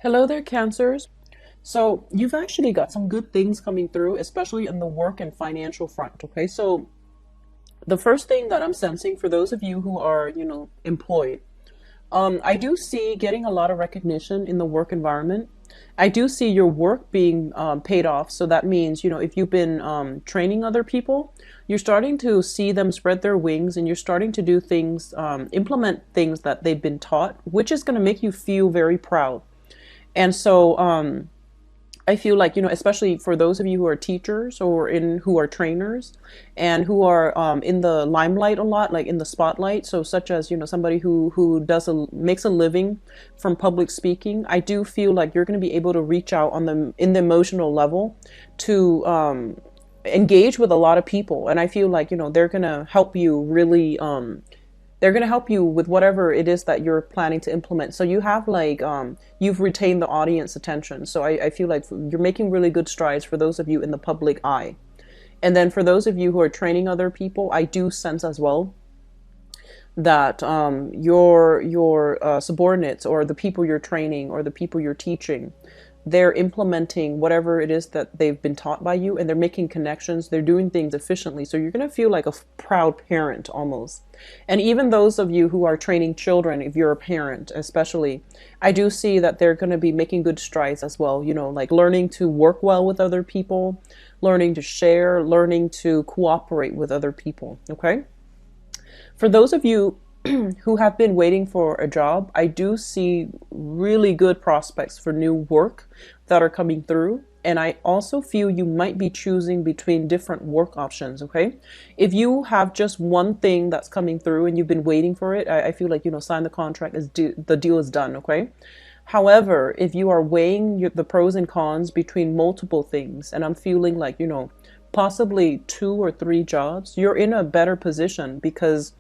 Hello there, Cancers. So you've actually got some good things coming through, especially in the work and financial front. Okay, so the first thing that I'm sensing for those of you who are, employed, I do see getting a lot of recognition in the work environment. I do see your work being paid off. So that means, if you've been training other people, you're starting to see them spread their wings and you're starting to do things, implement things that they've been taught, which is going to make you feel very proud. And so, I feel like, especially for those of you who are teachers or who are trainers and who are in the limelight a lot, like in the spotlight. So such as, somebody who makes a living from public speaking. I do feel like you're going to be able to reach out in the emotional level to engage with a lot of people. And I feel like, they're going to help you really, they're going to help you with whatever it is that you're planning to implement. So you have like, you've retained the audience attention. So I feel like you're making really good strides for those of you in the public eye. And then for those of you who are training other people, I do sense as well that your subordinates or the people you're training or the people you're teaching, they're implementing whatever it is that they've been taught by you, and they're making connections, they're doing things efficiently. So you're going to feel like a proud parent almost. And even those of you who are training children, if you're a parent especially, I do see that they're going to be making good strides as well, like learning to work well with other people, learning to share, learning to cooperate with other people. Okay, for those of you who have been waiting for a job, I do see really good prospects for new work that are coming through. And I also feel you might be choosing between different work options. Okay, if you have just one thing that's coming through and you've been waiting for it, I feel like, sign the contract, the deal is done. Okay, however, if you are weighing the pros and cons between multiple things, and I'm feeling like, possibly 2 or 3 jobs, you're in a better position because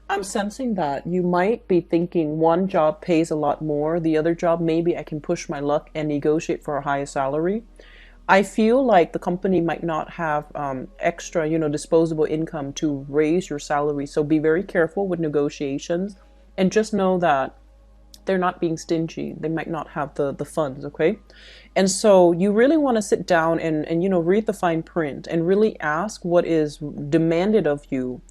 I'm sensing that you might be thinking one job pays a lot more, the other job, maybe I can push my luck and negotiate for a higher salary. I feel like the company might not have extra, disposable income to raise your salary. So be very careful with negotiations and just know that they're not being stingy. They might not have the funds, okay? And so you really want to sit down and read the fine print and really ask what is demanded of you,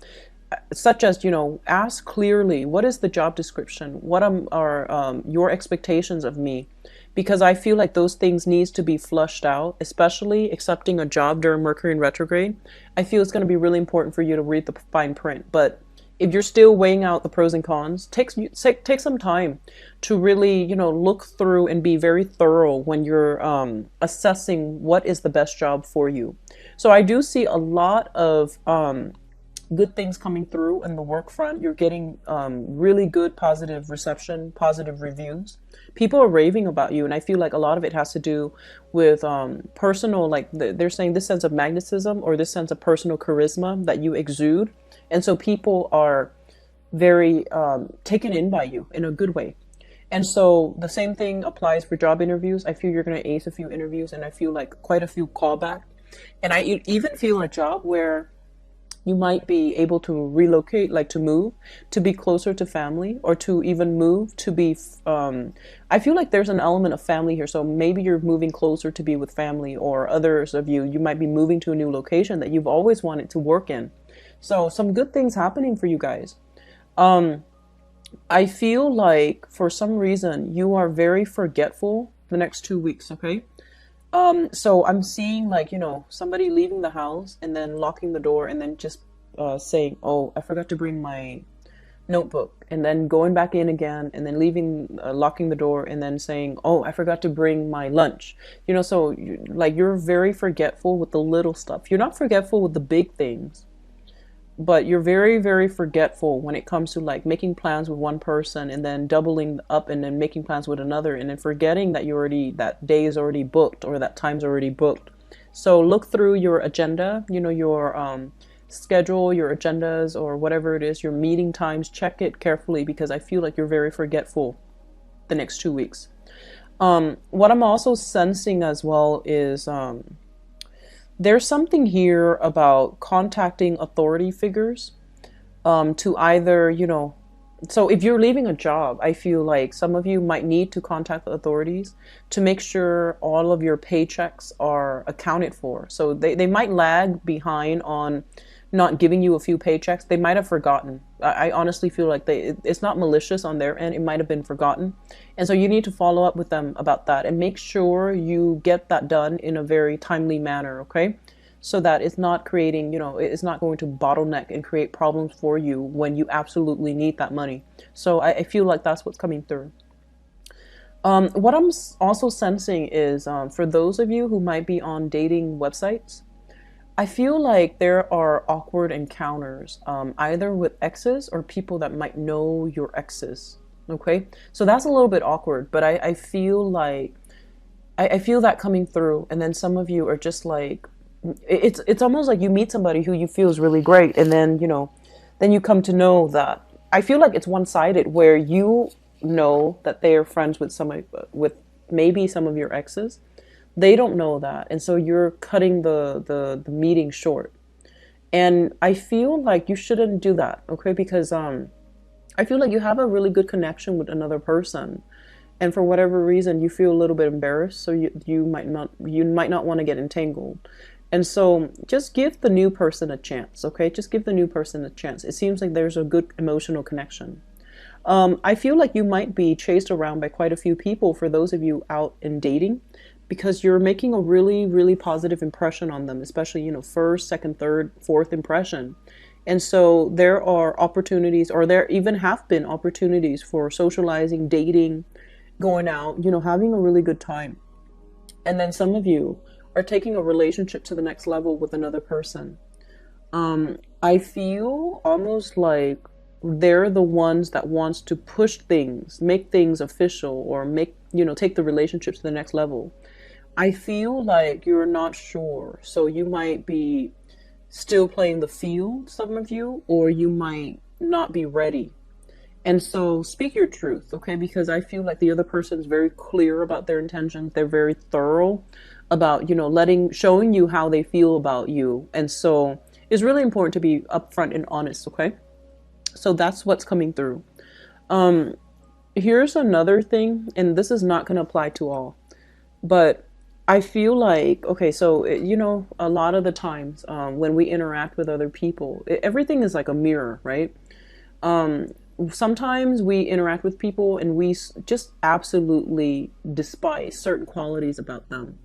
such as, ask clearly, what is the job description? What are your expectations of me? Because I feel like those things needs to be flushed out, especially accepting a job during Mercury in retrograde. I feel it's going to be really important for you to read the fine print. But if you're still weighing out the pros and cons, take some time to really, look through and be very thorough when you're assessing what is the best job for you. So I do see a lot of good things coming through in the work front. You're getting really good positive reception, positive reviews. People are raving about you, and I feel like a lot of it has to do with personal, like they're saying this sense of magnetism or this sense of personal charisma that you exude. And so people are very taken in by you in a good way. And so the same thing applies for job interviews. I feel you're going to ace a few interviews, and I feel like quite a few callback. And I even feel a job where you might be able to relocate, like to move, to be closer to family, or to even move to be, I feel like there's an element of family here. So maybe you're moving closer to be with family, or others of you might be moving to a new location that you've always wanted to work in. So some good things happening for you guys. I feel like for some reason you are very forgetful the next 2 weeks, okay? So I'm seeing like, somebody leaving the house and then locking the door and then just saying, oh, I forgot to bring my notebook, and then going back in again and then locking the door and then saying, oh, I forgot to bring my lunch. So you're very forgetful with the little stuff. You're not forgetful with the big things, but you're very, very forgetful when it comes to like making plans with one person and then doubling up and then making plans with another and then forgetting that that day is already booked or that time's already booked. So look through your agenda, your schedule, your agendas, or whatever it is, your meeting times, check it carefully because I feel like you're very forgetful the next 2 weeks. What I'm also sensing as well is there's something here about contacting authority figures to either, So if you're leaving a job, I feel like some of you might need to contact the authorities to make sure all of your paychecks are accounted for. So they might lag behind on not giving you a few paychecks. They might have forgotten. I honestly feel like it's not malicious on their end. It might have been forgotten. And so you need to follow up with them about that and make sure you get that done in a very timely manner, okay? So that it's not creating, it's not going to bottleneck and create problems for you when you absolutely need that money. So I feel like that's what's coming through. What I'm also sensing is for those of you who might be on dating websites, I feel like there are awkward encounters, either with exes or people that might know your exes. Okay, so that's a little bit awkward, but I feel like I feel that coming through, and then some of you are just like, it's almost like you meet somebody who you feel is really great, and then then you come to know that I feel like it's one-sided, where you know that they are friends with with maybe some of your exes. They don't know that, and so you're cutting the meeting short. And I feel like you shouldn't do that, okay? Because I feel like you have a really good connection with another person, and for whatever reason you feel a little bit embarrassed, so you might not want to get entangled. And so just give the new person a chance, okay? Just give the new person a chance. It seems like there's a good emotional connection. I feel like you might be chased around by quite a few people for those of you out in dating, because you're making a really, really positive impression on them, especially, first, second, third, fourth impression. And so there are opportunities, or there even have been opportunities for socializing, dating, going out, having a really good time. And then some of you are taking a relationship to the next level with another person. I feel almost like they're the ones that wants to push things, make things official, or take the relationship to the next level. I feel like you're not sure. So you might be still playing the field, some of you, or you might not be ready. And so speak your truth, okay? Because I feel like the other person is very clear about their intentions. They're very thorough about, showing you how they feel about you. And so it's really important to be upfront and honest, okay? So that's what's coming through. Here's another thing, and this is not going to apply to all, but I feel like, okay, so, a lot of the times when we interact with other people, everything is like a mirror, right? Sometimes we interact with people and we just absolutely despise certain qualities about them.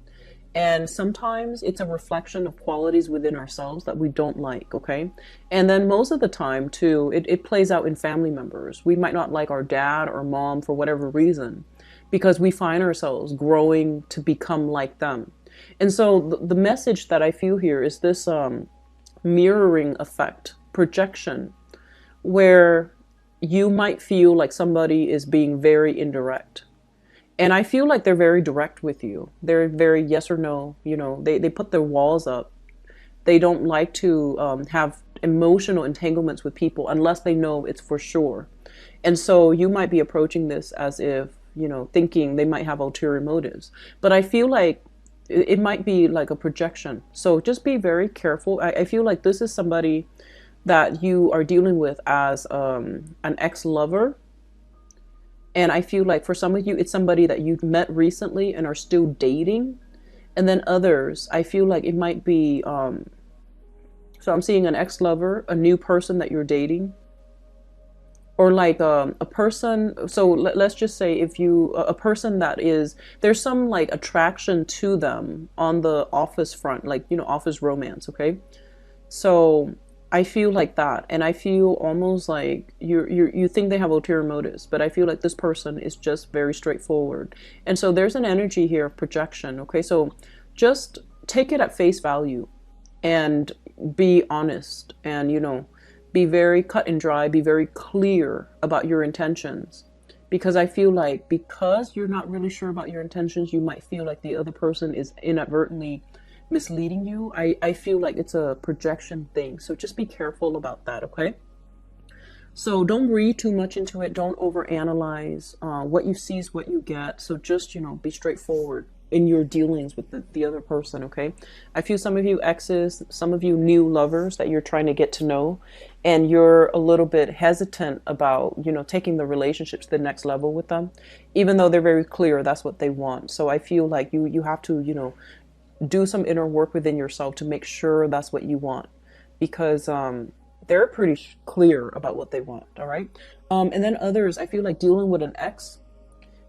And sometimes it's a reflection of qualities within ourselves that we don't like, okay? And then most of the time, too, it plays out in family members. We might not like our dad or mom for whatever reason, because we find ourselves growing to become like them. And so the message that I feel here is this mirroring effect, projection, where you might feel like somebody is being very indirect. And I feel like they're very direct with you. They're very yes or no. They put their walls up. They don't like to have emotional entanglements with people unless they know it's for sure. And so you might be approaching this as if, thinking they might have ulterior motives. But I feel like it might be like a projection. So just be very careful. I feel like this is somebody that you are dealing with as an ex-lover. And I feel like for some of you, it's somebody that you met recently and are still dating. And then others, I feel like it might be, so I'm seeing an ex-lover, a new person that you're dating, or like a person. So let's just say a person that there's some like attraction to them on the office front, like, office romance. Okay. So I feel like that, and I feel almost like you think they have ulterior motives, but I feel like this person is just very straightforward. And so there's an energy here of projection, okay? So just take it at face value and be honest, and be very cut and dry, be very clear about your intentions. Because I feel like because you're not really sure about your intentions, you might feel like the other person is inadvertently misleading you. I feel like it's a projection thing. So just be careful about that, okay? So don't read too much into it. Don't overanalyze. What you see is what you get. So just, be straightforward. in your dealings with the other person, okay? I feel some of you exes, some of you new lovers that you're trying to get to know, and you're a little bit hesitant about, you know, taking the relationship to the next level with them, even though they're very clear that's what they want. So I feel like you have to, you know, do some inner work within yourself to make sure that's what you want, because they're pretty clear about what they want, all right? And then others, I feel like dealing with an ex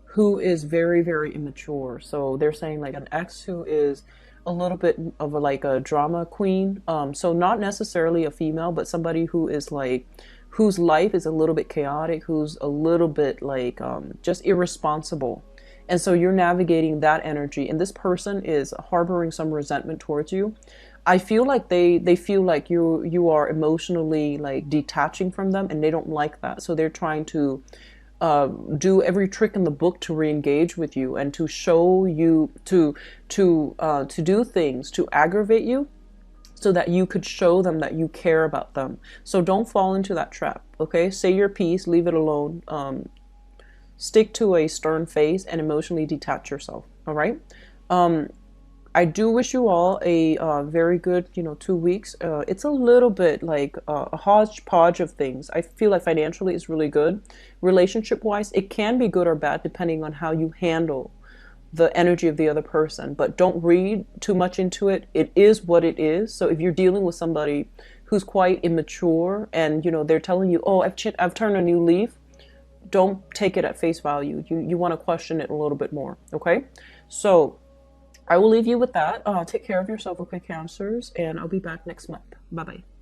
who is very, very immature. So they're saying like an ex who is a little bit of a, like a drama queen. So not necessarily a female, but somebody who is like, whose life is a little bit chaotic, who's a little bit like just irresponsible. And so you're navigating that energy, and this person is harboring some resentment towards you. I feel like they feel like you are emotionally like detaching from them, and they don't like that. So they're trying to do every trick in the book to re-engage with you and to show you to do things to aggravate you, so that you could show them that you care about them. So don't fall into that trap. Okay, say your piece, leave it alone. Stick to a stern face and emotionally detach yourself. All right. I do wish you all a very good, you know, 2 weeks. It's a little bit like a hodgepodge of things. I feel like financially it's really good. Relationship-wise, it can be good or bad depending on how you handle the energy of the other person. But don't read too much into it. It is what it is. So if you're dealing with somebody who's quite immature and, you know, they're telling you, oh, I've turned a new leaf, don't take it at face value. You want to question it a little bit more. Okay, so I will leave you with that. Take care of yourself, okay, Cancers, and I'll be back next month. Bye-bye.